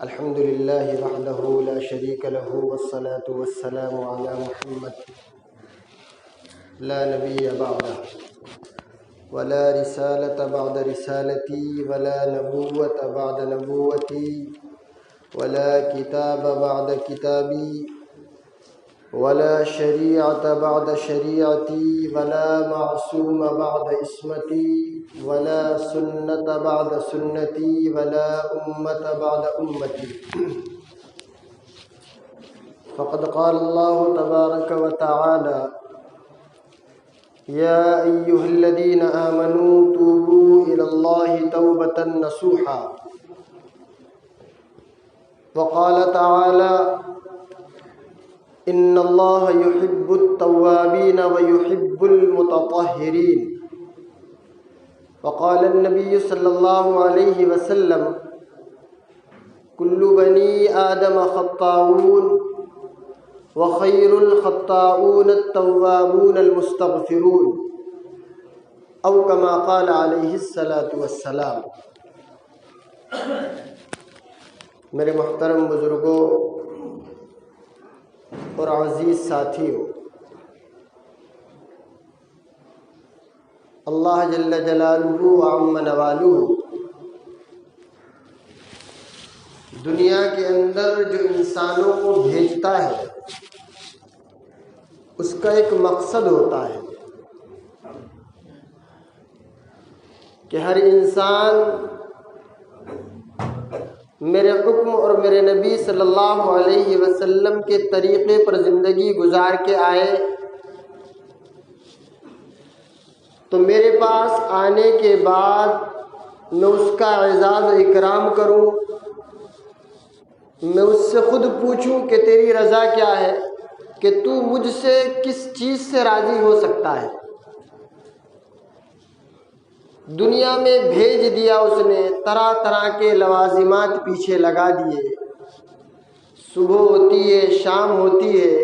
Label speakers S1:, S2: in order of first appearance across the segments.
S1: الحمد لله وحده لا شريك له والصلاة والسلام على محمد لا نبي بعده ولا رسالة بعد رسالتي ولا نبوة بعد نبوتي ولا كتاب بعد كتابي ولا شريعة بعد شريعتي ولا معصوم بعد اسمتي ولا سنة بعد سنتي ولا أمة بعد أمتي فقد قال الله تبارك وتعالى يا أيها الذين آمنوا توبوا إلى الله توبة نصوحا وقال تعالى إن الله يحب التوابين ويحب المتطهرين وقال النبي صلى الله عليه وسلم كل بني آدم خطاؤون وخير الخطاؤون التوابون المستغفرون أو كما قال عليه الصلاة والسلام۔ میرے محترم بزرگوں اور عزیز ساتھیوں، اللہ جل جلالہ وعم نوالہ دنیا کے اندر جو انسانوں کو بھیجتا ہے اس کا ایک مقصد ہوتا ہے کہ ہر انسان میرے حکم اور میرے نبی صلی اللہ علیہ وسلم کے طریقے پر زندگی گزار کے آئے تو میرے پاس آنے کے بعد میں اس کا اعزاز و اکرام کروں، میں اس سے خود پوچھوں کہ تیری رضا کیا ہے، کہ تو مجھ سے کس چیز سے راضی ہو سکتا ہے۔ دنیا میں بھیج دیا اس نے، طرح طرح کے لوازمات پیچھے لگا دیے، صبح ہوتی ہے شام ہوتی ہے،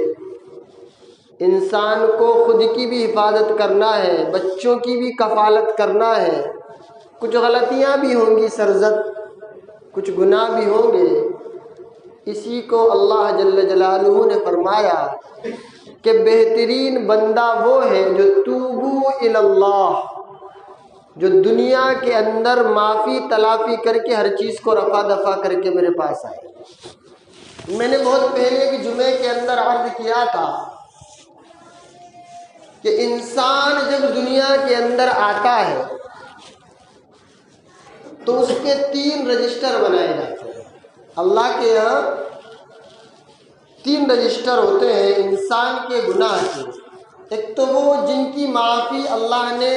S1: انسان کو خود کی بھی حفاظت کرنا ہے، بچوں کی بھی کفالت کرنا ہے، کچھ غلطیاں بھی ہوں گی سرزد، کچھ گناہ بھی ہوں گے۔ اسی کو اللہ جل جلالہ نے فرمایا کہ بہترین بندہ وہ ہے جو توبو الی اللہ، جو دنیا کے اندر معافی تلافی کر کے ہر چیز کو رفع دفع کر کے میرے پاس آئے۔ میں نے بہت پہلے کہ جمعے کے اندر عرض کیا تھا کہ انسان جب دنیا کے اندر آتا ہے تو اس کے 3 رجسٹر بنائے جاتے ہیں۔ اللہ کے یہاں 3 رجسٹر ہوتے ہیں انسان کے گناہ کے۔ ایک تو وہ جن کی معافی اللہ نے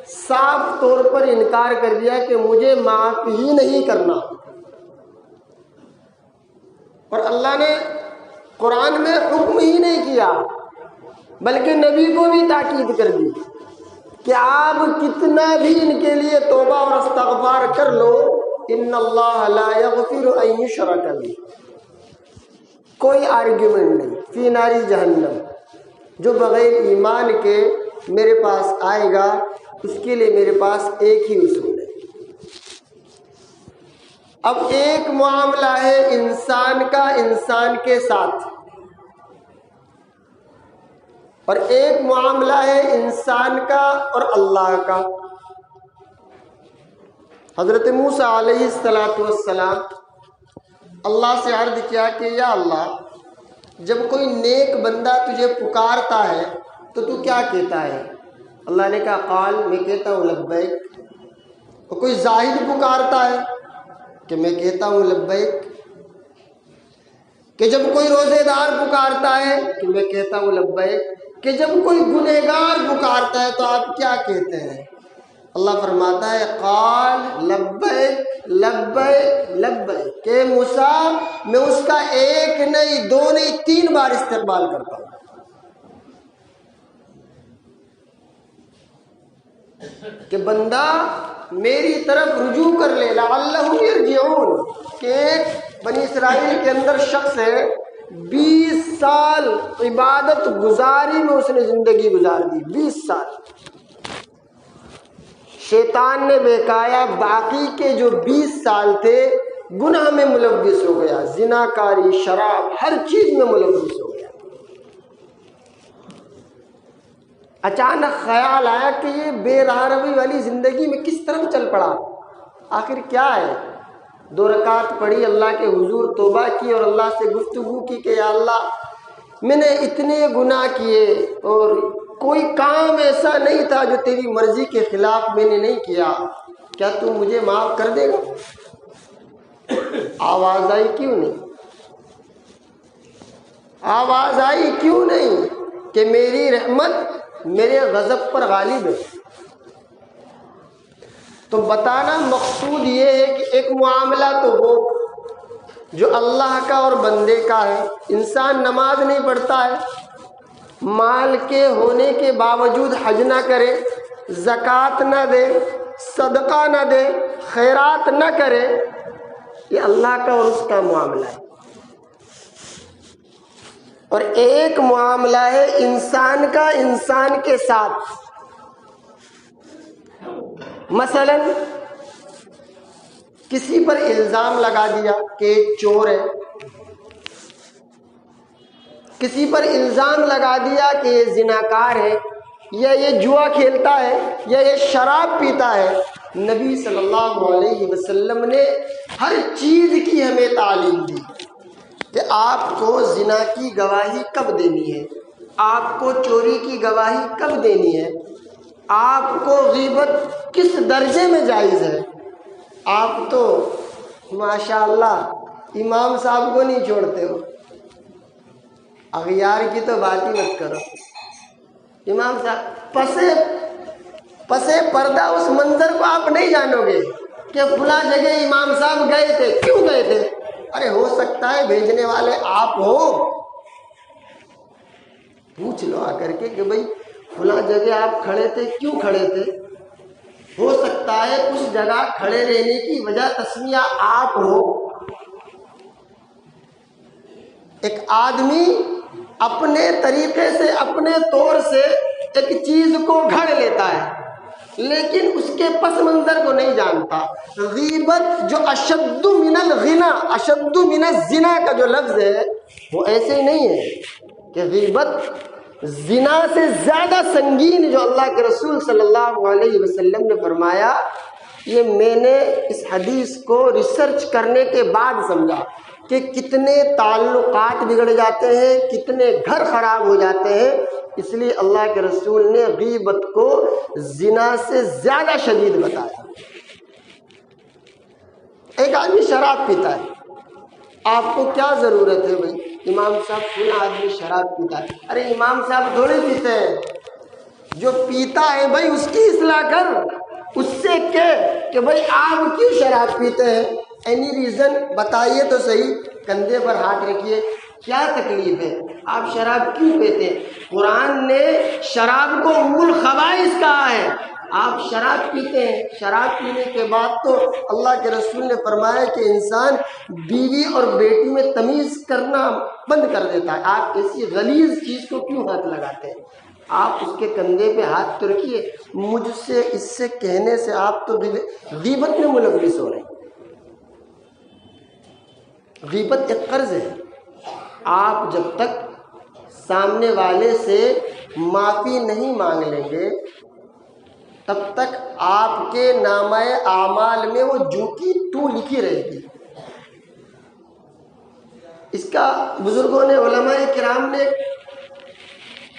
S1: صاف طور پر انکار کر دیا کہ مجھے معاف ہی نہیں کرنا، اور اللہ نے قرآن میں حکم ہی نہیں کیا بلکہ نبی کو بھی تاکید کر دی کہ آپ کتنا بھی ان کے لیے توبہ اور استغفار کر لو، ان اللہ لا یغفر ان یشرک بہ، کوئی آرگیومنٹ نہیں، فی ناری جہنم، جو بغیر ایمان کے میرے پاس آئے گا اس کے لیے میرے پاس ایک ہی اصول ہے۔ اب ایک معاملہ ہے انسان کا انسان کے ساتھ، اور ایک معاملہ ہے انسان کا اور اللہ کا۔ حضرت موسیٰ علیہ السلام اللہ سے عرض کیا کہ یا اللہ، جب کوئی نیک بندہ تجھے پکارتا ہے تو تو کیا کہتا ہے؟ اللہ نے کہا قال، میں کہتا ہوں لبیک۔ اور کوئی زاہد پکارتا ہے کہ میں کہتا ہوں لبیک۔ کہ جب کوئی روزے دار پکارتا ہے کہ میں کہتا ہوں لبیک۔ کہ جب کوئی گنہگار پکارتا ہے تو آپ کیا کہتے ہیں؟ اللہ فرماتا ہے قال لبیک لبیک لبیک، کہ موسیٰ میں اس کا ایک نہیں، 2 نہیں، 3 بار استقبال کرتا ہوں۔ کہ بندہ میری طرف رجوع کر لے، لعلہم یرجعون۔ کہ ایک بنی اسرائیل کے اندر شخص ہے، 20 سال عبادت گزاری میں اس نے زندگی گزار دی، 20 سال۔ شیطان نے بہکایا، باقی کے جو 20 سال تھے گناہ میں ملوث ہو گیا، زنا کاری، شراب، ہر چیز میں ملوث ہو گیا۔ اچانک خیال آیا کہ یہ بے راہ روی والی زندگی میں کس طرف چل پڑا، آخر کیا ہے؟ 2 رکعت پڑھی، اللہ کے حضور توبہ کی اور اللہ سے گفتگو کی کہ یا اللہ میں نے اتنے گناہ کیے اور کوئی کام ایسا نہیں تھا جو تیری مرضی کے خلاف میں نے نہیں کیا، کیا تو مجھے معاف کر دے گا؟ آواز آئی کیوں نہیں؟ آواز آئی کیوں نہیں کہ میری رحمت میرے غضب پر غالب ہے؟ تو بتانا مقصود یہ ہے کہ ایک معاملہ تو وہ جو اللہ کا اور بندے کا ہے، انسان نماز نہیں پڑھتا ہے، مال کے ہونے کے باوجود حج نہ کرے، زکوٰۃ نہ دے، صدقہ نہ دے، خیرات نہ کرے، یہ اللہ کا اور اس کا معاملہ ہے۔ اور ایک معاملہ ہے انسان کا انسان کے ساتھ، مثلا کسی پر الزام لگا دیا کہ چور ہے، کسی پر الزام لگا دیا کہ یہ زناکار ہے، یا یہ جوا کھیلتا ہے، یا یہ شراب پیتا ہے۔ نبی صلی اللہ علیہ وسلم نے ہر چیز کی ہمیں تعلیم دی کہ آپ کو زنا کی گواہی کب دینی ہے، آپ کو چوری کی گواہی کب دینی ہے، آپ کو غیبت کس درجے میں جائز ہے۔ آپ تو ماشاءاللہ امام صاحب کو نہیں چھوڑتے ہو، اغیار کی تو بات ہی مت کرو۔ امام صاحب پسے پردہ اس منظر کو آپ نہیں جانو گے کہ فلاں جگہ امام صاحب گئے تھے، کیوں گئے تھے؟ ارے ہو سکتا ہے بھیجنے والے آپ ہو، پوچھ لو آ کر کے کہ بھئی فلاں جگہ آپ کھڑے تھے، کیوں کھڑے تھے؟ ہو سکتا ہے اس جگہ کھڑے رہنے کی وجہ تسمیہ آپ ہو۔ ایک آدمی اپنے طریقے سے، اپنے طور سے ایک چیز کو گھڑ لیتا ہے لیکن اس کے پس منظر کو نہیں جانتا۔ غیبت جو اشد من الغنا، اشد من الزنا کا جو لفظ ہے وہ ایسے ہی نہیں ہے کہ غیبت زنا سے زیادہ سنگین، جو اللہ کے رسول صلی اللہ علیہ وسلم نے فرمایا، یہ میں نے اس حدیث کو ریسرچ کرنے کے بعد سمجھا کہ کتنے تعلقات بگڑ جاتے ہیں، کتنے گھر خراب ہو جاتے ہیں۔ اس لیے اللہ کے رسول نے غیبت کو زنا سے زیادہ شدید بتایا۔ ایک آدمی شراب پیتا ہے، آپ کو کیا ضرورت ہے بھائی امام صاحب فلاں آدمی شراب پیتا ہے؟ ارے امام صاحب تھوڑے پیتے ہیں، جو پیتا ہے بھائی اس کی اصلاح کر، اس سے کہ بھائی آپ کیوں شراب پیتے ہیں؟ اینی ریزن بتائیے تو صحیح، کندھے پر ہاتھ رکھیے، کیا تکلیف ہے؟ آپ شراب کیوں پیتے ہیں؟ قرآن نے شراب کو ام الخبائث کہا ہے، آپ شراب پیتے ہیں۔ شراب پینے کے بعد تو اللہ کے رسول نے فرمایا کہ انسان بیوی اور بیٹی میں تمیز کرنا بند کر دیتا ہے۔ آپ ایسی غلیظ چیز کو کیوں ہاتھ لگاتے ہیں؟ آپ اس کے کندھے پہ ہاتھ تو رکھیے۔ مجھ سے اس سے کہنے سے آپ تو غیبت میں ملوث ہو رہے ہیں۔ غیبت ایک قرض ہے، آپ جب تک سامنے والے سے معافی نہیں مانگ لیں گے تب تک آپ کے نامہ اعمال میں وہ جو کی تو لکھی رہے گی۔ اس کا بزرگوں نے، علماء کرام نے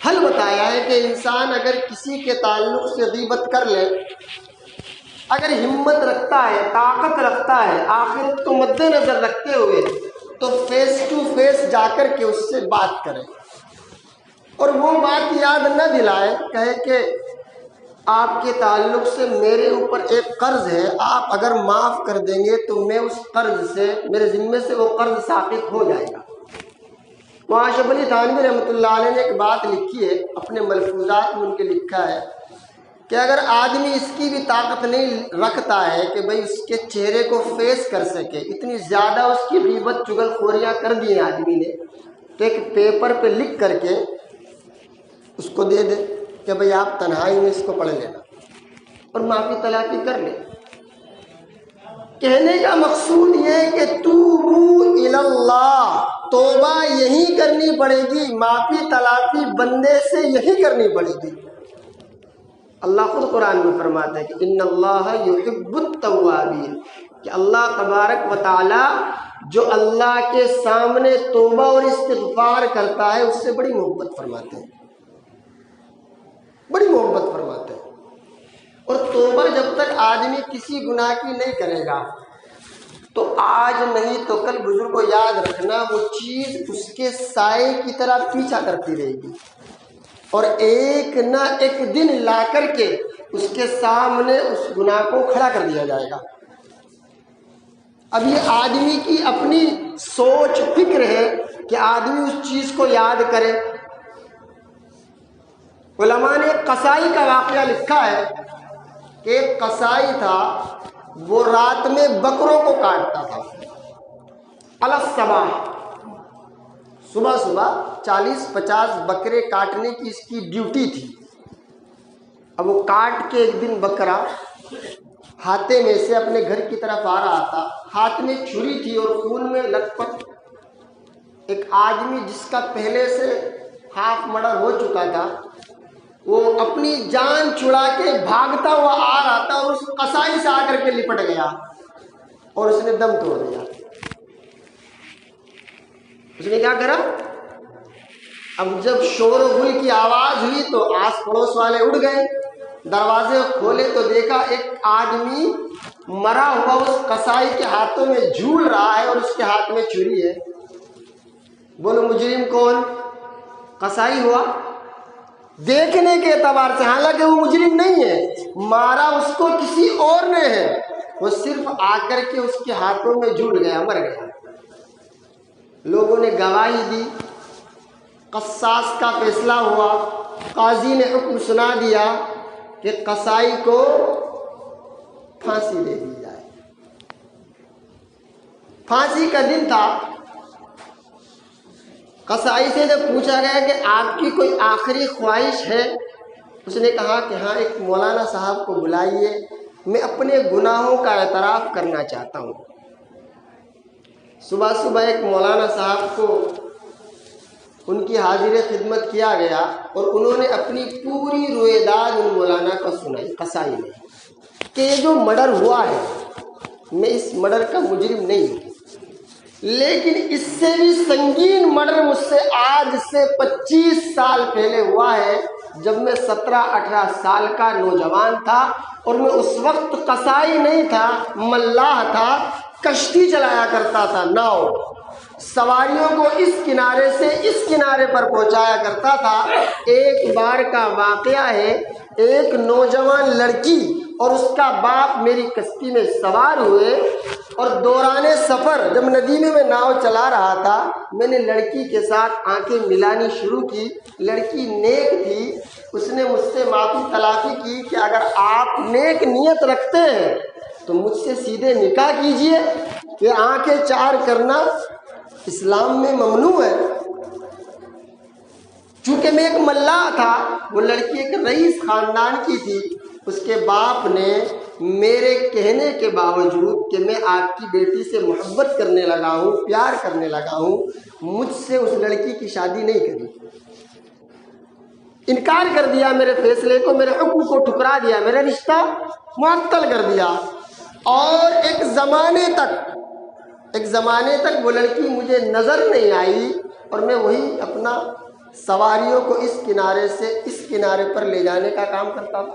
S1: حل بتایا ہے کہ انسان اگر کسی کے تعلق سے غیبت کر لے، اگر ہمت رکھتا ہے، طاقت رکھتا ہے، آخرت کو مد نظر رکھتے ہوئے، تو فیس ٹو فیس جا کر کے اس سے بات کرے اور وہ بات یاد نہ دلائے، کہے کہ آپ کے تعلق سے میرے اوپر ایک قرض ہے، آپ اگر معاف کر دیں گے تو میں اس قرض سے، میرے ذمے سے وہ قرض ساقط ہو جائے گا۔ وہاں اشرف علی تھانوی رحمۃ اللہ علیہ نے ایک بات لکھی ہے، اپنے ملفوظات میں ان کے لکھا ہے کہ اگر آدمی اس کی بھی طاقت نہیں رکھتا ہے کہ بھئی اس کے چہرے کو فیس کر سکے، اتنی زیادہ اس کی غیبت چغل خوریاں کر دی ہیں آدمی نے، تو ایک پیپر پہ لکھ کر کے اس کو دے دے کہ بھئی آپ تنہائی میں اس کو پڑھ لینا، اور معافی تلافی کر لے۔ کہنے کا مقصود یہ ہے کہ توبوا الی اللہ، توبہ یہی کرنی پڑے گی، معافی تلافی بندے سے یہی کرنی پڑے گی۔ اللہ خود قرآن میں فرماتا ہے کہ ان اللہ یحب التوابین، کہ اللہ تبارک و تعالی جو اللہ کے سامنے توبہ اور استغفار کرتا ہے اس سے بڑی محبت فرماتے ہیں، بڑی محبت فرماتے ہیں۔ اور توبہ جب تک آدمی کسی گناہ کی نہیں کرے گا تو آج نہیں تو کل، بزرگوں یاد رکھنا، وہ چیز اس کے سائے کی طرح پیچھا کرتی رہے گی اور ایک نہ ایک دن لا کر کے اس کے سامنے اس گناہ کو کھڑا کر دیا جائے گا۔ اب یہ آدمی کی اپنی سوچ فکر ہے کہ آدمی اس چیز کو یاد کرے۔ علماء نے قصائی کا واقعہ لکھا ہے کہ ایک قصائی تھا، وہ رات میں بکروں کو کاٹتا تھا، الصباح، صبح صبح 40-50 بکرے کاٹنے کی اس کی ڈیوٹی تھی۔ اب وہ کاٹ کے ایک دن بکرا ہاتھے میں سے اپنے گھر کی طرف آ رہا تھا، ہاتھ میں چھری تھی اور خون میں لت پت۔ ایک آدمی جس کا پہلے سے ہاف مرڈر ہو چکا تھا، وہ اپنی جان چھڑا کے بھاگتا ہوا آ رہا تھا اور اس قصائی سے آ کر کے لپٹ گیا اور اس نے دم توڑ دیا۔ اس نے کیا کرا؟ اب جب شور و غل کی آواز ہوئی تو آس پڑوس والے اٹھ گئے، دروازے کھولے تو دیکھا ایک آدمی مرا ہوا اس قصائی کے ہاتھوں میں جھول رہا ہے اور اس کے ہاتھ میں چھری ہے۔ بولو مجرم کون؟ قصائی ہوا۔ دیکھنے کے اعتبار سے حالانکہ وہ مجرم نہیں ہے، مارا اس کو کسی اور نے ہے، وہ صرف آ کر کے اس کے ہاتھوں میں جھول گیا، مر گیا۔ لوگوں نے گواہی دی، قصاص کا فیصلہ ہوا، قاضی نے حکم سنا دیا کہ قصائی کو پھانسی دے دی جائے۔ پھانسی کا دن تھا۔ قصائی سے جب پوچھا گیا کہ آپ کی کوئی آخری خواہش ہے، اس نے کہا کہ ہاں، ایک مولانا صاحب کو بلائیے، میں اپنے گناہوں کا اعتراف کرنا چاہتا ہوں۔ صبح صبح ایک مولانا صاحب کو ان کی حاضر خدمت کیا گیا اور انہوں نے اپنی پوری رویداد ان مولانا کو سنائی، قصائی نے، کہ یہ جو مرڈر ہوا ہے، میں اس مرڈر کا مجرم نہیں ہوں، لیکن اس سے بھی سنگین مرڈر مجھ سے آج سے 25 سال پہلے ہوا ہے، جب میں 17-18 سال کا نوجوان تھا اور میں اس وقت قصائی نہیں تھا، ملاح تھا، کشتی چلایا کرتا تھا، ناؤ، سواریوں کو اس کنارے سے اس کنارے پر پہنچایا کرتا تھا۔ ایک بار کا واقعہ ہے، ایک نوجوان لڑکی اور اس کا باپ میری کشتی میں سوار ہوئے اور دوران سفر جب ندی میں ناؤ چلا رہا تھا، میں نے لڑکی کے ساتھ آنکھیں ملانی شروع کی۔ لڑکی نیک تھی، اس نے مجھ سے معافی تلافی کی کہ اگر آپ نیک نیت رکھتے ہیں تو مجھ سے سیدھے نکاح کیجئے، یہ آنکھیں چار کرنا اسلام میں ممنوع ہے۔ چونکہ میں ایک ملاح تھا، وہ لڑکی ایک رئیس خاندان کی تھی، اس کے باپ نے میرے کہنے کے باوجود کہ میں آپ کی بیٹی سے محبت کرنے لگا ہوں، پیار کرنے لگا ہوں، مجھ سے اس لڑکی کی شادی نہیں کری، انکار کر دیا میرے فیصلے کو، میرے حکم کو ٹھکرا دیا، میرا رشتہ معطل کر دیا۔ اور ایک زمانے تک وہ لڑکی مجھے نظر نہیں آئی اور میں وہی اپنا سواریوں کو اس کنارے سے اس کنارے پر لے جانے کا کام کرتا تھا۔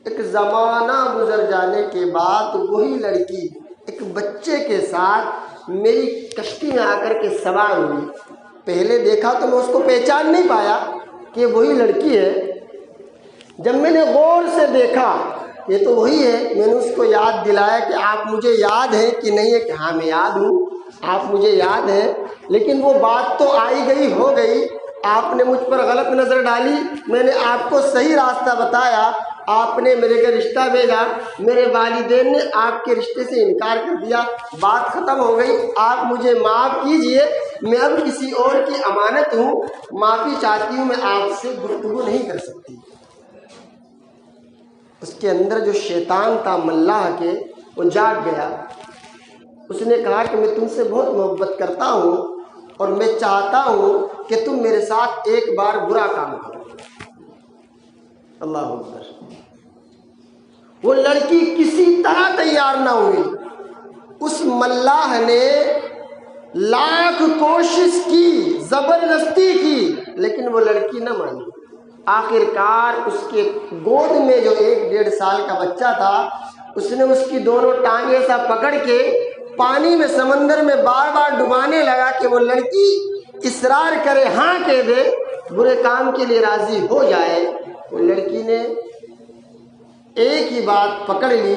S1: ایک زمانہ گزر جانے کے بعد وہی لڑکی ایک بچے کے ساتھ میری کشتی میں آ کر کے سوار ہوئی۔ پہلے دیکھا تو میں اس کو پہچان نہیں پایا کہ وہی لڑکی ہے۔ جب میں نے غور سے دیکھا یہ تو وہی ہے، میں نے اس کو یاد دلایا کہ آپ مجھے یاد ہیں کہ نہیں ہے، کہ ہاں میں یاد ہوں، آپ مجھے یاد ہیں، لیکن وہ بات تو آئی گئی ہو گئی، آپ نے مجھ پر غلط نظر ڈالی، میں نے آپ کو صحیح راستہ بتایا، آپ نے میرے گھر رشتہ بھیجا، میرے والدین نے آپ کے رشتے سے انکار کر دیا، بات ختم ہو گئی، آپ مجھے معاف کیجئے، میں اب کسی اور کی امانت ہوں، معافی چاہتی ہوں، میں آپ سے گفتگو نہیں کر سکتی۔ اس کے اندر جو شیطان تھا ملاح کے وہ جاگ گیا. اس نے کہا کہ میں تم سے بہت محبت کرتا ہوں اور میں چاہتا ہوں کہ تم میرے ساتھ ایک بار برا کام کرو. اللہ اکبر. وہ لڑکی کسی طرح تیار نہ ہوئی. اس ملاح نے لاکھ کوشش کی، زبردستی کی، لیکن وہ لڑکی نہ مانی. آخر کار اس کے گود میں جو 1-1.5 سال کا بچہ تھا، اس نے اس کی دونوں ٹانگیں سا پکڑ کے پانی میں، سمندر میں بار بار ڈبانے لگا کہ وہ لڑکی اصرار کرے، ہاں کہہ دے، برے کام کے لیے راضی ہو جائے. وہ لڑکی نے ایک ہی بات پکڑ لی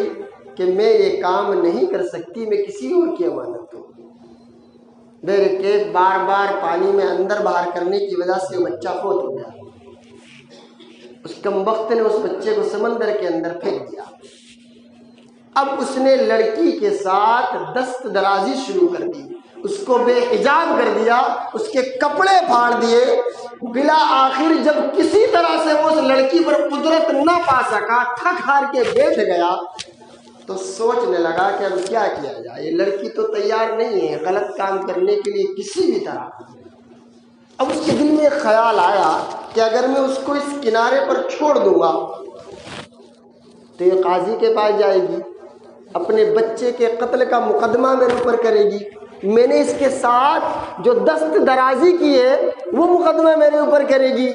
S1: کہ میں یہ کام نہیں کر سکتی، میں کسی اور کی امانت ہوں. بہرکیف بار بار پانی میں اندر باہر کرنے کی وجہ سے بچہ فوت ہو گیا. اس کمبخت نے اس بچے کو سمندر کے اندر پھینک دیا. اب اس نے لڑکی کے ساتھ دست درازی شروع کر دی، اس کو بے حجاب کر دیا، اس کے کپڑے پھاڑ دیے. بلا آخر جب کسی طرح سے وہ اس لڑکی پر قدرت نہ پا سکا، تھک ہار کے بیٹھ گیا، تو سوچنے لگا کہ اب کیا کیا جائے. یہ لڑکی تو تیار نہیں ہے غلط کام کرنے کے لیے کسی بھی طرح. اب اس کے دل میں ایک خیال آیا کہ اگر میں اس کو اس کنارے پر چھوڑ دوں گا تو یہ قاضی کے پاس جائے گی، اپنے بچے کے قتل کا مقدمہ میرے اوپر کرے گی. میں نے اس کے ساتھ جو دست درازی کی ہے وہ مقدمہ میرے اوپر کرے گی،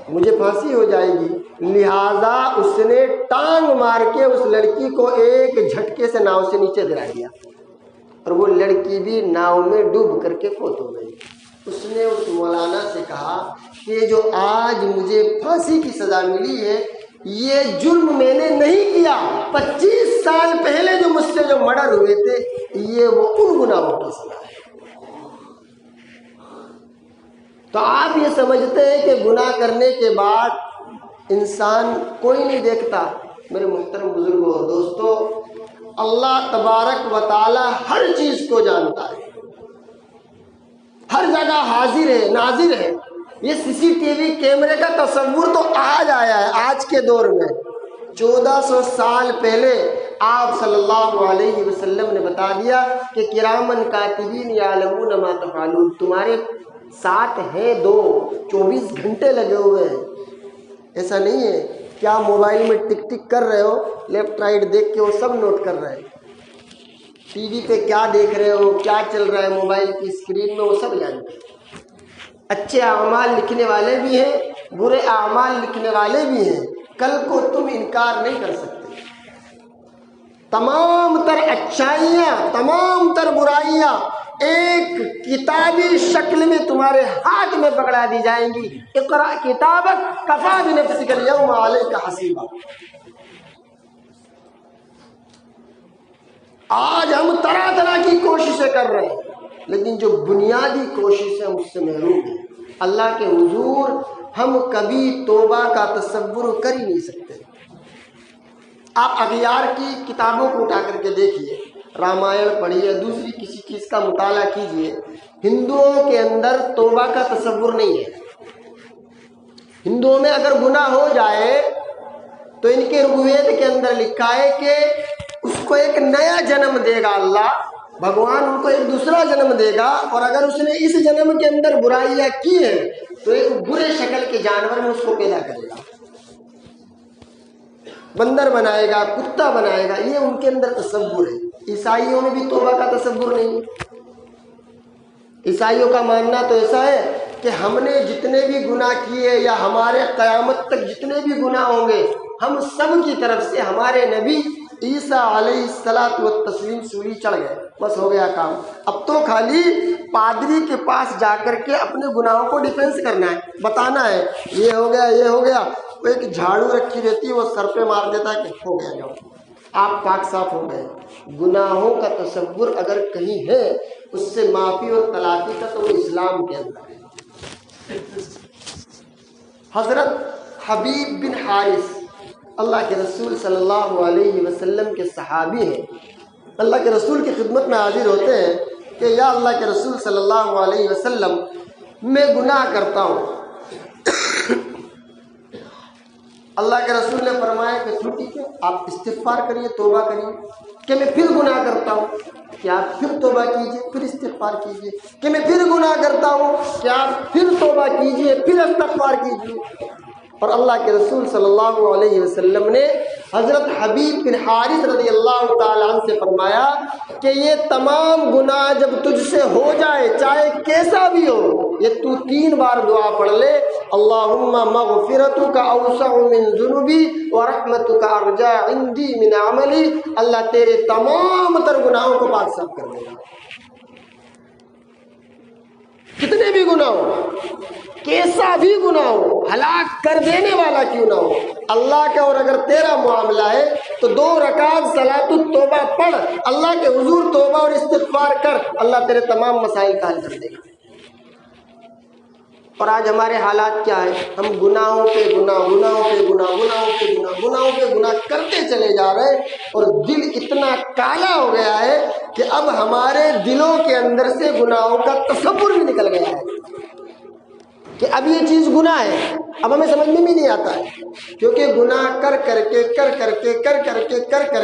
S1: مجھے پھانسی ہو جائے گی. لہذا اس نے ٹانگ مار کے اس لڑکی کو ایک جھٹکے سے ناؤ سے نیچے گرا دیا، اور وہ لڑکی بھی ناؤ میں ڈوب کر کے فوت ہو گئی. اس نے اس مولانا سے کہا کہ جو آج مجھے پھانسی کی سزا ملی ہے، یہ جرم میں نے نہیں کیا. 25 سال پہلے جو مجھ سے جو مرڈر ہوئے تھے، یہ وہ ان گناہوں کی سزا ہے. تو آپ یہ سمجھتے ہیں کہ گناہ کرنے کے بعد انسان کوئی نہیں دیکھتا. میرے محترم بزرگوں اور دوستو، اللہ تبارک و تعالی ہر چیز کو جانتا ہے، ہر جگہ حاضر ہے، ناظر ہے. یہ CCTV کیمرے کا تصور تو آج آیا ہے، آج کے دور میں. 1400 سال پہلے آپ صلی اللہ علیہ وسلم نے بتا دیا کہ کرامن کاتبین یعلمون ما تفعلون، تمہارے ساتھ ہیں دو، 24 گھنٹے لگے ہوئے ہیں. ایسا نہیں ہے کیا موبائل میں ٹک ٹک کر رہے ہو، لیفٹ رائٹ دیکھ کے وہ سب نوٹ کر رہے ہیں. ٹی وی پہ کیا دیکھ رہے ہو، کیا چل رہا ہے موبائل کی اسکرین میں، وہ سب جانتے ہیں. اچھے اعمال لکھنے والے بھی ہیں، برے اعمال لکھنے والے بھی ہیں. کل کو تم انکار نہیں کر سکتے. تمام تر اچھائیاں، تمام تر برائیاں ایک کتابی شکل میں تمہارے ہاتھ میں پکڑا دی جائیں گی. اقرا کتابک کفا بنفسک اليوم علیک حسیبا. آج ہم طرح طرح کی کوششیں کر رہے ہیں، لیکن جو بنیادی کوشش ہے اس سے محروم ہے. اللہ کے حضور ہم کبھی توبہ کا تصور کر ہی نہیں سکتے. آپ اغیار کی کتابوں کو اٹھا کر کے دیکھیے، رامائن پڑھیے، دوسری کسی چیز کا مطالعہ کیجیے. ہندوؤں کے اندر توبہ کا تصور نہیں ہے. ہندوؤں میں اگر گناہ ہو جائے تو ان کے رگوید کے اندر لکھا ہے کہ اس کو ایک نیا جنم دے گا اللہ، بھگوان ان کو ایک دوسرا جنم دے گا، اور اگر اس نے اس جنم کے اندر برائیاں کی ہیں تو ایک برے شکل کے جانور میں اس کو پیدا کرے گا، بندر بنائے گا، کتا بنائے گا. یہ ان کے اندر تصور ہے. عیسائیوں میں بھی توبہ کا تصور نہیں ہے. عیسائیوں کا ماننا تو ایسا ہے کہ ہم نے جتنے بھی گناہ کیے یا ہمارے قیامت تک جتنے بھی گناہ ہوں گے، ہم سب کی طرف سے ہمارے نبی عیسیٰ علیہ الصلوۃ والتسلیم سولی چڑھ گئے، بس ہو گیا کام. اب تو خالی پادری کے پاس جا کر کے اپنے گناہوں کو ڈیفینس کرنا ہے، بتانا ہے یہ ہو گیا، یہ ہو گیا. وہ ایک جھاڑو رکھی رہتی ہے، وہ سر پہ مار دیتا ہے کہ ہو گیا، جاؤ آپ پاک صاف ہو گئے. گناہوں کا تصور اگر کہیں ہے اس سے معافی اور تلافی کا، تو وہ اسلام کے اندر ہے. حضرت حبیب بن حارث اللہ کے رسول صلی اللہ علیہ وسلم کے صحابی ہیں. اللہ کے رسول کی خدمت میں حاضر ہوتے ہیں کہ یا اللہ کے رسول صلی اللہ علیہ وسلم، میں گناہ کرتا ہوں، اللہ کے رسول نے فرمایا کہ ٹھیک ہے آپ استغفار کریے، توبہ کریے۔ کہ میں پھر گناہ کرتا ہوں، کہ آپ پھر توبہ کیجئے، پھر استغفار کیجئے۔ کہ میں پھر گناہ کرتا ہوں، کہ آپ پھر توبہ کیجئے، پھر استغفار کیجئے۔ اور اللہ کے رسول صلی اللہ علیہ وسلم نے حضرت حبیب بن حارث رضی اللہ تعالیٰ عنہ سے فرمایا کہ یہ تمام گناہ جب تجھ سے ہو جائے، چاہے کیسا بھی ہو، یہ تو 3 بار دعا پڑھ لے، اللہم مغفرتک اوسع من ذنوبی ورحمتک ارجع عندی من عملی، اللہ تیرے تمام تر گناہوں کو پاک صاف کر دے گا۔ کتنے بھی گناہ ہو، کیسا بھی گناہ ہو، ہلاک کر دینے والا کیوں نہ ہو، اللہ کا اور اگر تیرا معاملہ ہے تو 2 رکعت صلاۃ التوبہ پڑھ، اللہ کے حضور توبہ اور استغفار کر، اللہ تیرے تمام مسائل کا حل کر دے گا۔ اور آج ہمارے حالات کیا ہے؟ ہم گناہوں پہ گناہ، گناہوں پہ گناہ، گناہوں پہ گناہ، گناہوں پہ گناہ کرتے چلے جا رہے ہیں، اور دل اتنا کالا ہو گیا ہے کہ اب ہمارے دلوں کے اندر سے گناہوں کا تصور بھی نکل گیا ہے کہ اب یہ چیز گناہ ہے، اب ہمیں سمجھ میں بھی نہیں آتا ہے، کیونکہ گناہ کر کر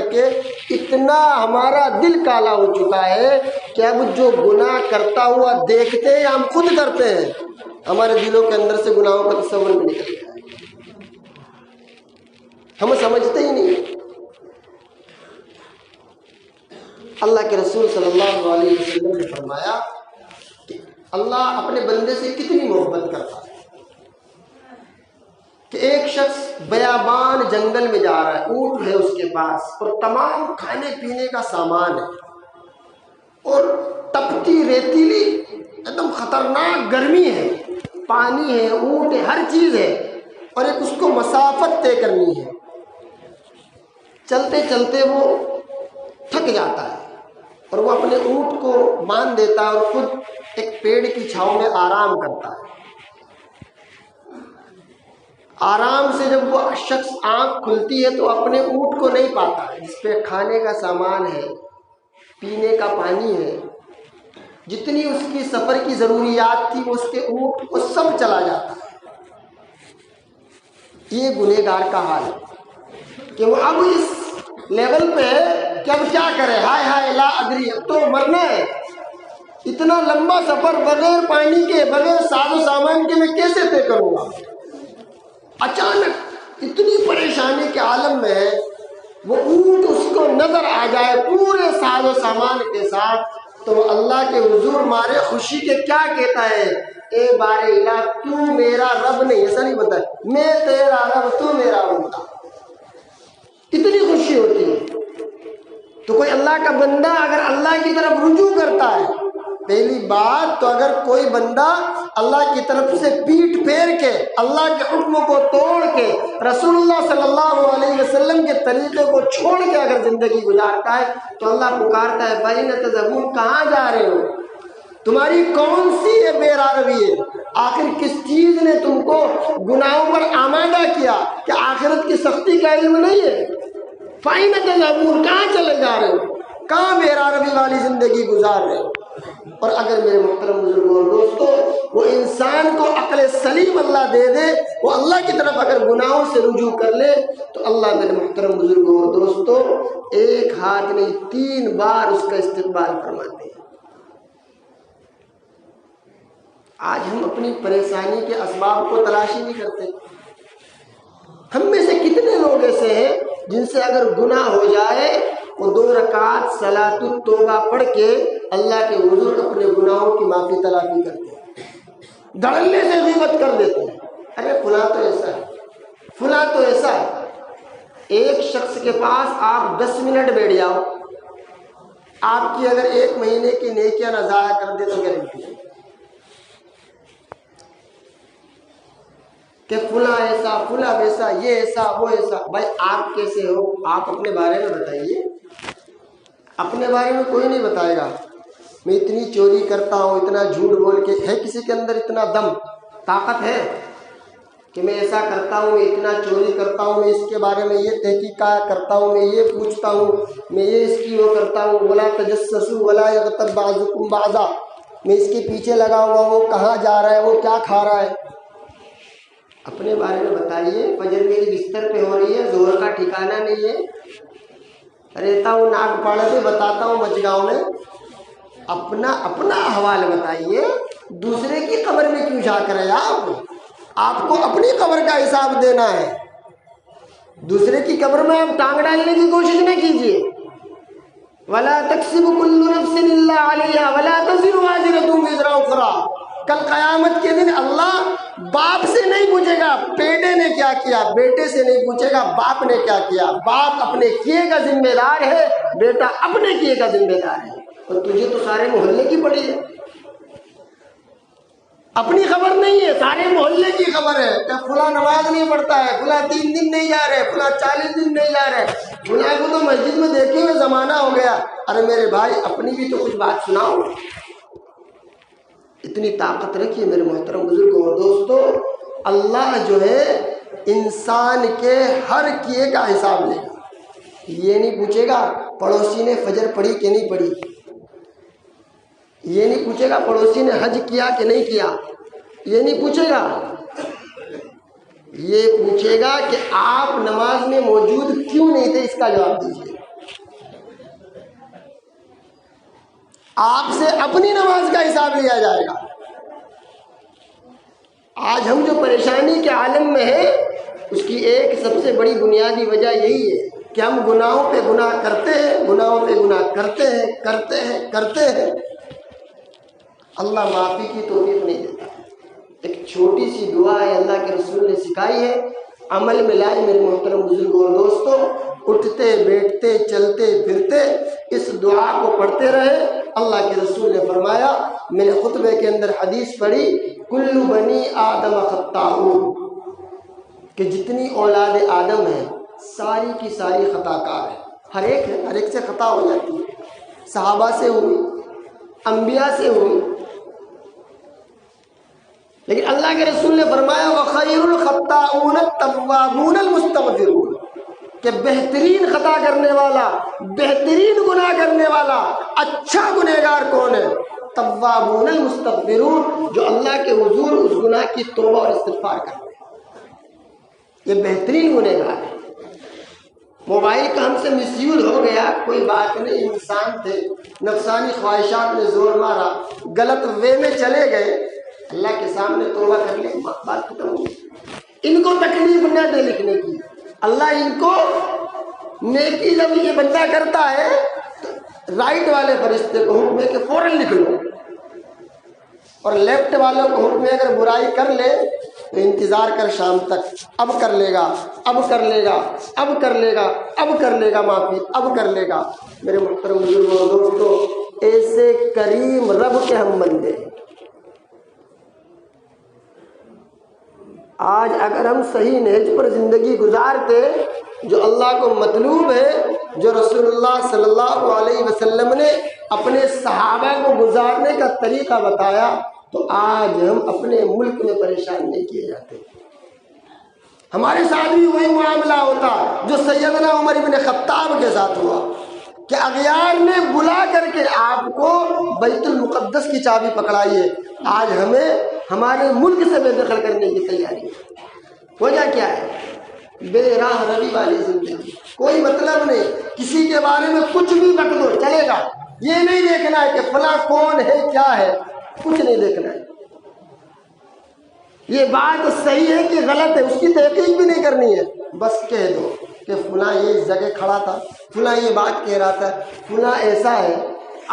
S1: کے اتنا ہمارا دل کالا ہو چکا ہے کہ اب جو گناہ کرتا ہوا دیکھتے ہیں ہم خود کرتے ہیں، ہمارے دلوں کے اندر سے گناہوں کا تصور بھی نکل گیا ہے، ہم سمجھتے ہی نہیں۔ اللہ کے رسول صلی اللہ علیہ وسلم نے فرمایا کہ اللہ اپنے بندے سے کتنی محبت کرتا ہے کہ ایک شخص بیابان جنگل میں جا رہا ہے، اونٹ ہے اس کے پاس اور تمام کھانے پینے کا سامان ہے، اور تپتی ریتیلی ایک دم خطرناک گرمی ہے، پانی ہے، اونٹ ہے، ہر چیز ہے، اور ایک اس کو مسافت طے کرنی ہے۔ چلتے چلتے وہ تھک جاتا ہے اور وہ اپنے اونٹ کو باندھ دیتا ہے اور خود ایک پیڑ کی چھاؤں میں آرام کرتا ہے۔ آرام سے جب وہ شخص آنکھ کھلتی ہے تو اپنے اونٹ کو نہیں پاتا ہے، جس پہ کھانے کا سامان ہے، پینے کا پانی ہے، جتنی اس کی سفر کی ضروریات تھی وہ اس کے اونٹ کو سب چلا جاتا ہے۔ یہ گنہگار کا حال ہے کہ وہ اب اس لیول پہ ہے کہ اب کیا کرے، ہائے ہائے لا ادری، اب تو مرنا ہے، اتنا لمبا سفر بغیر پانی کے، بغیر ساز و سامان کے میں کیسے طے کروں گا۔ اچانک اتنی پریشانی کے عالم میں وہ اونٹ اس کو نظر آ جائے پورے ساز و سامان کے ساتھ، تو وہ اللہ کے حضور مارے خوشی کے کیا کہتا ہے، اے بار الہ تو میرا رب نہیں، ایسا نہیں بتا، میں تیرا رب تو میرا بندہ۔ اتنی خوشی ہوتی ہے۔ تو کوئی اللہ کا بندہ اگر اللہ کی طرف رجوع کرتا ہے، پہلی بات تو اگر کوئی بندہ اللہ کی طرف سے پیٹھ پھیر کے، اللہ کے حکم کو توڑ کے، رسول اللہ صلی اللہ علیہ وسلم کے طریقے کو چھوڑ کے اگر زندگی گزارتا ہے تو اللہ پکارتا ہے فَإِنَّ تَذْهَبُونَ، کہاں جا رہے ہو، تمہاری کون سی یہ بے روی ہے، آخر کس چیز نے تم کو گناہوں پر آمادہ کیا کہ آخرت کی سختی کا علم نہیں ہے۔ فَإِنَّ تَذْهَبُونَ، کہاں چلے جا رہے ہو، کہاں بے روی والی زندگی گزار رہے ہو۔ اور اگر میرے محترم بزرگوں اور دوستوں وہ انسان کو عقل سلیم اللہ دے دے، وہ اللہ کی طرف اگر گناہوں سے رجوع کر لے تو اللہ میرے محترم بزرگوں اور دوستوں ایک ہاتھ نہیں 3 بار اس کا استقبال فرماتے ہیں۔ آج ہم اپنی پریشانی کے اسباب کو تلاشی نہیں کرتے۔ ہم میں سے کتنے لوگ ایسے ہیں جن سے اگر گناہ ہو جائے وہ 2 رکعت صلاۃ التوبہ پڑھ کے اللہ کے حضور اپنے گناہوں کی معافی تلافی کرتے ہیں، دھڑلے سے غیبت کر دیتے ہیں، ارے فلاں تو ایسا ہے، فلاں تو ایسا ہے۔ ایک شخص کے پاس آپ 10 منٹ بیٹھ جاؤ، آپ کی اگر 1 مہینے کی نیکیاں نہ ضائع کر دے تو گارنٹی ہے کہ فلاں ایسا، فلاں ویسا، یہ ایسا، وہ ایسا۔ بھائی آپ کیسے ہو، آپ اپنے بارے میں بتائیے۔ اپنے بارے میں کوئی نہیں بتائے گا۔ میں اتنی چوری کرتا ہوں، اتنا جھوٹ بول کے، ہے کسی کے اندر اتنا دم، طاقت ہے کہ میں ایسا کرتا ہوں، میں اتنا چوری کرتا ہوں، میں اس کے بارے میں یہ تحقیقات کرتا ہوں، میں یہ پوچھتا ہوں، میں یہ اس کی وہ کرتا ہوں، ولا تجسسوا ولا یغتب بعضکم بعضا، میں اس کے پیچھے لگا ہوا ہوں، وہ کہاں جا رہا ہے، وہ کیا کھا رہا ہے۔ اپنے بارے میں بتائیے، فجر میری بستر پہ ہو رہی ہے، زہر کا ٹھکانہ نہیں ہے، رہتا ہوں ناگپاڑا سے، بتاتا ہوں مچگاؤں میں، اپنا احوال بتائیے، دوسرے کی قبر میں کیوں جا کر ہے آپ کو اپنی قبر کا حساب دینا ہے، دوسرے کی قبر میں آپ ٹانگ ڈالنے کی کوشش نہ کیجیے۔ وَلَا تَكْسِبُ كُلُّ نَفْسٍ إِلَّا عَلَيْهَا وَلَا تَزِرُ وَازِرَةٌ وِزْرَ أُخْرَىٰ۔ کل قیامت کے دن اللہ باپ سے نہیں پوچھے گا بیٹے نے کیا کیا، بیٹے سے نہیں پوچھے گا باپ نے کیا کیا، باپ اپنے کیے کا ذمہ دار ہے، بیٹا اپنے کیے کا ذمہ دار ہے، اور تجھے تو سارے محلے کی پڑی ہے، اپنی خبر نہیں ہے، سارے محلے کی خبر ہے کہ فلاں نماز نہیں پڑھتا ہے، فلاں 3 دن نہیں جا رہے، فلاں 40 دن نہیں جا رہے، فلاں کو تو مسجد میں دیکھے ہوئے زمانہ ہو گیا۔ ارے میرے بھائی اپنی بھی تو کچھ بات سناؤ، اتنی طاقت رکھیے میرے محترم بزرگوں اور دوستو۔ اللہ جو ہے انسان کے ہر کیے کا حساب لے گا، یہ نہیں پوچھے گا پڑوسی نے فجر پڑھی کہ نہیں پڑھی، یہ نہیں پوچھے گا پڑوسی نے حج کیا کہ نہیں کیا، یہ نہیں پوچھے گا، یہ پوچھے گا کہ آپ نماز میں موجود کیوں نہیں تھے، اس کا جواب دیجیے۔ آپ سے اپنی نماز کا حساب لیا جائے گا۔ آج ہم جو پریشانی کے عالم میں ہیں، اس کی ایک سب سے بڑی بنیادی وجہ یہی ہے کہ ہم گناہوں پہ گناہ کرتے ہیں، گناہوں پہ گناہ کرتے ہیں، اللہ معافی کی توفیق نہیں دیتا۔ ایک چھوٹی سی دعا ہے، اللہ کے رسول نے سکھائی ہے، عمل میں لائے میرے محترم بزرگوں اور دوستوں، اٹھتے بیٹھتے چلتے پھرتے اس دعا کو پڑھتے رہے۔ اللہ کے رسول نے فرمایا، میں نے خطبے کے اندر حدیث پڑھی، کل بنی آدم خطاؤون، کہ جتنی اولاد آدم ہے ساری کی ساری خطا کار ہے، ہر ایک سے خطا ہو جاتی ہے، صحابہ سے ہوئی، انبیاء سے ہوئی، لیکن اللہ کے رسول نے فرمایا وَخَيْرُ الْخَطَّاؤُونَ التَّوَّابُونَ الْمُسْتَغْفِرُونَ، کہ بہترین خطا کرنے والا، بہترین گناہ کرنے والا، اچھا گنہگار کون ہے؟ توابون المستغفرون، جو اللہ کے حضور اس گناہ کی توبہ اور استغفار کرتے ہیں، یہ بہترین گنہگار ہے۔ موبائل کا ہم سے مس یوز ہو گیا، کوئی بات نہیں، انسان تھے، نفسانی خواہشات نے زور مارا، غلط وے میں چلے گئے، اللہ کے سامنے توبہ کر لیں، بات ختم ہو گئی۔ ان کو تکلیف نہ دے لکھنے کی، اللہ ان کو نیکی جب یہ بندہ کرتا ہے تو رائٹ والے فرشتے کو حکم ہے کہ فوراً لکھ لو، اور لیفٹ والوں کو حکم ہے اگر برائی کر لے تو انتظار کر شام تک، اب کر لے گا، اب کر لے گا، اب کر لے گا، اب کر لے گا معافی، اب کر لے گا۔ میرے محترم بزرگوں اور دوستو، ایسے کریم رب کے ہم بندے، آج اگر ہم صحیح نہج پر زندگی گزارتے، جو اللہ کو مطلوب ہے، جو رسول اللہ صلی اللہ علیہ وسلم نے اپنے صحابہ کو گزارنے کا طریقہ بتایا، تو آج ہم اپنے ملک میں پریشان نہیں کیے جاتے۔ ہمارے ساتھ بھی وہی معاملہ ہوتا جو سیدنا عمر بن خطاب کے ساتھ ہوا، کہ اغیار نے بلا کر کے آپ کو بیت المقدس کی چابی پکڑائی ہے، آج ہمیں ہمارے ملک سے بے دخل کرنے کی تیاری ہے۔ وجہ کیا ہے؟ بے راہ روی والی زندگی، کوئی مطلب نہیں، کسی کے بارے میں کچھ بھی بک دو چلے گا، یہ نہیں دیکھنا ہے کہ فلاں کون ہے کیا ہے، کچھ نہیں دیکھنا ہے، یہ بات صحیح ہے کہ غلط ہے اس کی تحقیق بھی نہیں کرنی ہے، بس کہہ دو کہ فلاں یہ اس جگہ کھڑا تھا، فلاں یہ بات کہہ رہا تھا، فلاں ایسا ہے۔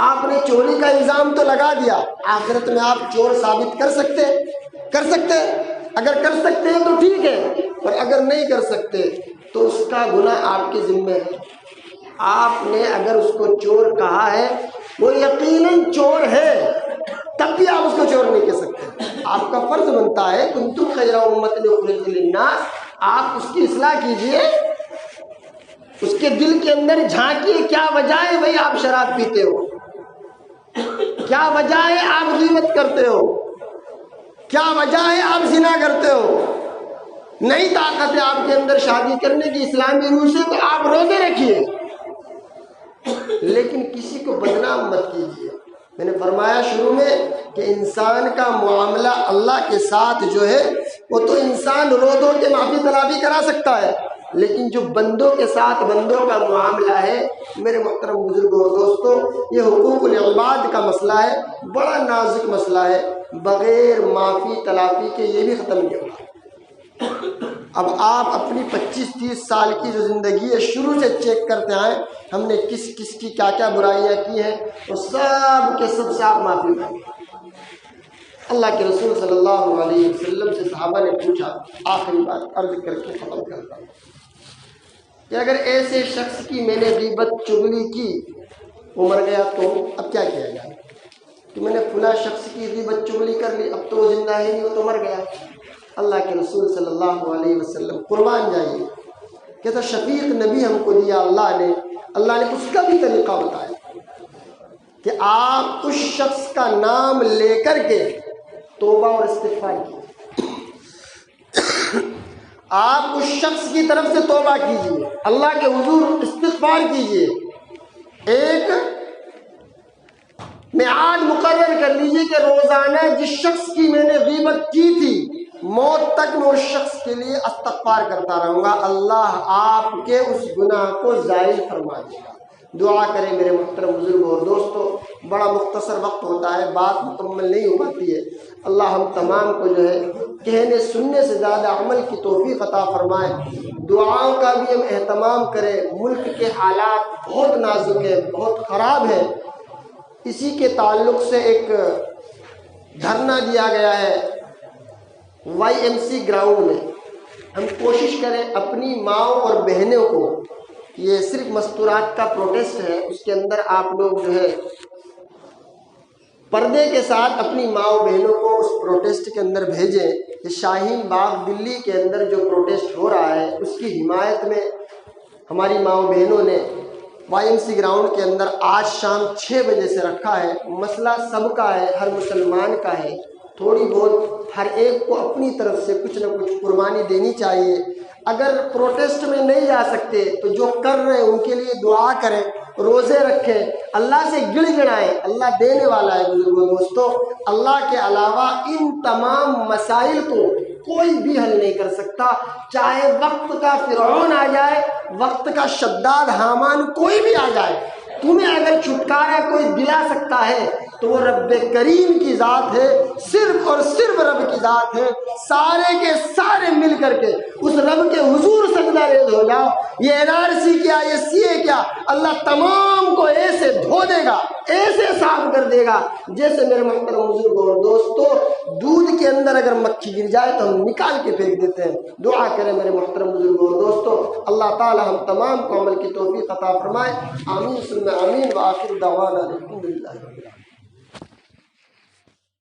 S1: آپ نے چوری کا الزام تو لگا دیا، آخرت میں آپ چور ثابت کر سکتے اگر کر سکتے ہیں تو ٹھیک ہے، اور اگر نہیں کر سکتے تو اس کا گناہ آپ کے ذمہ ہے۔ آپ نے اگر اس کو چور کہا ہے، وہ یقیناً چور ہے، تب بھی آپ اس کو چور نہیں کہہ سکتے۔ آپ کا فرض بنتا ہے کنتم خیر امۃ اخرجت للناس، آپ اس کی اصلاح کیجئے، اس کے دل کے اندر جھانکیے، کیا وجہ ہے بھائی آپ شراب پیتے ہو، کیا وجہ ہے آپ غیبت کرتے ہو، کیا وجہ ہے آپ زنا کرتے ہو، نہیں طاقت ہے آپ کے اندر شادی کرنے کی اسلامی روح سے، تو آپ روزے رکھیے، لیکن کسی کو بدنام مت کیجیے۔ میں نے فرمایا شروع میں کہ انسان کا معاملہ اللہ کے ساتھ جو ہے وہ تو انسان رو دو کے معافی طلبی کرا سکتا ہے، لیکن جو بندوں کے ساتھ بندوں کا معاملہ ہے میرے محترم بزرگوں اور دوستوں، یہ حقوق العباد کا مسئلہ ہے، بڑا نازک مسئلہ ہے، بغیر معافی طلبی کے یہ بھی ختم نہیں ہوگا۔ اب آپ اپنی 25-30 سال کی جو زندگی ہے شروع سے چیک کرتے آئیں، ہم نے کس کس کی کیا کیا برائیاں کی ہیں، اور سب کے سب سے آپ معافی مانگیں۔ اللہ کے رسول صلی اللہ علیہ وسلم سے صحابہ نے پوچھا، آخری بات عرض کر کے ختم کرتا ہوں، کہ اگر ایسے شخص کی میں نے غیبت چغلی کی، وہ مر گیا تو اب کیا کیا جائے؟ کہ میں نے فلاں شخص کی غیبت چغلی کر لی، اب تو وہ زندہ ہی نہیں، وہ تو مر گیا۔ اللہ کے رسول صلی اللہ علیہ وسلم قربان جائیے کہ تو شفیق نبی ہم کو دیا اللہ نے اس کا بھی طریقہ بتایا کہ آپ اس شخص کا نام لے کر کے توبہ اور استغفار کیجیے، آپ اس شخص کی طرف سے توبہ کیجیے، اللہ کے حضور استغفار کیجیے، ایک میعاد مقرر کر لیجیے کہ روزانہ جس شخص کی میں نے غیبت کی تھی موت تک میں اس شخص کے لیے استغفار کرتا رہوں گا، اللہ آپ کے اس گناہ کو زائل فرما دے گا۔ دعا کریں میرے محترم بزرگوں اور دوستوں، بڑا مختصر وقت ہوتا ہے، بات مکمل نہیں ہو پاتی ہے، اللہ ہم تمام کو جو ہے کہنے سننے سے زیادہ عمل کی توفیق عطا فرمائے۔ دعاؤں کا بھی ہم اہتمام کریں، ملک کے حالات بہت نازک ہیں، بہت خراب ہیں، اسی کے تعلق سے ایک دھرنا دیا گیا ہے YMC گراؤنڈ میں۔ ہم کوشش کریں اپنی ماؤں اور بہنوں کو، یہ صرف مستورات کا پروٹیسٹ ہے، اس کے اندر آپ لوگ جو ہے پردے کے ساتھ اپنی ماؤں بہنوں کو اس پروٹیسٹ کے اندر بھیجیں کہ شاہین باغ دلی کے اندر جو پروٹیسٹ ہو رہا ہے اس کی حمایت میں ہماری ماؤں بہنوں نے YMC گراؤنڈ کے اندر آج شام 6 بجے سے رکھا ہے۔ مسئلہ سب کا ہے، ہر مسلمان کا ہے، تھوڑی بہت ہر ایک کو اپنی طرف سے کچھ نہ کچھ قربانی دینی چاہیے۔ اگر پروٹیسٹ میں نہیں جا سکتے تو جو کر رہے ہیں ان کے لیے دعا کریں، روزے رکھیں، اللہ سے گڑ گڑائیں، اللہ دینے والا ہے۔ بزرگوں دوستو، اللہ کے علاوہ ان تمام مسائل کو کوئی بھی حل نہیں کر سکتا، چاہے وقت کا فرعون آ جائے، وقت کا شداد حامان کوئی بھی آ جائے، تمہیں اگر چھٹکارا کوئی دلا سکتا ہے تو وہ رب کریم کی ذات ہے، صرف اور صرف رب کی ذات ہے۔ سارے کے سارے مل کر کے اس رب کے حضور سجدہ ریز ہو جاؤ، یہ NRC کیا، یہ CA کیا، اللہ تمام کو ایسے دھو دے گا، ایسے صاف کر دے گا جیسے میرے محترم بزرگوں اور دوستو دودھ کے اندر اگر مکھی گر جائے تو ہم نکال کے پھینک دیتے ہیں۔ دعا کریں میرے محترم بزرگوں اور دوستو، اللہ تعالی ہم تمام کو عمل کی توفیق عطا فرمائے، آمین ثم آمین، وآخر دعوانا الحمدللہ۔